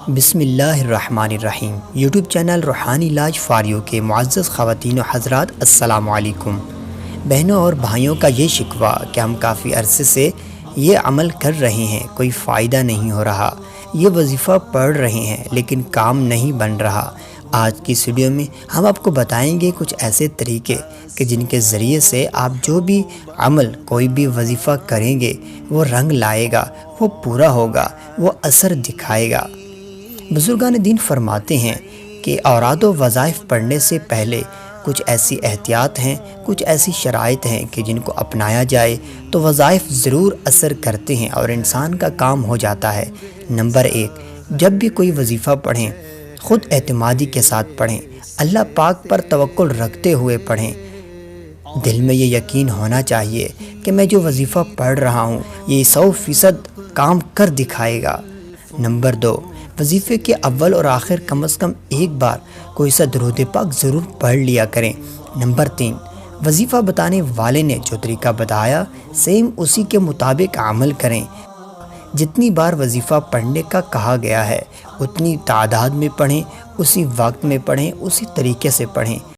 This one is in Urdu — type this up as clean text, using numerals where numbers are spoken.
بسم اللہ الرحمن الرحیم۔ یوٹیوب چینل روحانی علاج فاریو کے معزز خواتین و حضرات، السلام علیکم۔ بہنوں اور بھائیوں کا یہ شکوہ کہ ہم کافی عرصے سے یہ عمل کر رہے ہیں، کوئی فائدہ نہیں ہو رہا، یہ وظیفہ پڑھ رہے ہیں لیکن کام نہیں بن رہا۔ آج کی اس ویڈیو میں ہم آپ کو بتائیں گے کچھ ایسے طریقے کہ جن کے ذریعے سے آپ جو بھی عمل، کوئی بھی وظیفہ کریں گے وہ رنگ لائے گا، وہ پورا ہوگا، وہ اثر دکھائے گا۔ بزرگان دین فرماتے ہیں کہ اوراد و وظائف پڑھنے سے پہلے کچھ ایسی احتیاط ہیں، کچھ ایسی شرائط ہیں کہ جن کو اپنایا جائے تو وظائف ضرور اثر کرتے ہیں اور انسان کا کام ہو جاتا ہے۔ نمبر 1، جب بھی کوئی وظیفہ پڑھیں خود اعتمادی کے ساتھ پڑھیں، اللہ پاک پر توکل رکھتے ہوئے پڑھیں۔ دل میں یہ یقین ہونا چاہیے کہ میں جو وظیفہ پڑھ رہا ہوں یہ 100% کام کر دکھائے گا۔ نمبر 2، وظیفے کے اول اور آخر کم از کم ایک بار کوئی سا درود پاک ضرور پڑھ لیا کریں۔ نمبر 3، وظیفہ بتانے والے نے جو طریقہ بتایا سیم اسی کے مطابق عمل کریں۔ جتنی بار وظیفہ پڑھنے کا کہا گیا ہے اتنی تعداد میں پڑھیں، اسی وقت میں پڑھیں، اسی طریقے سے پڑھیں۔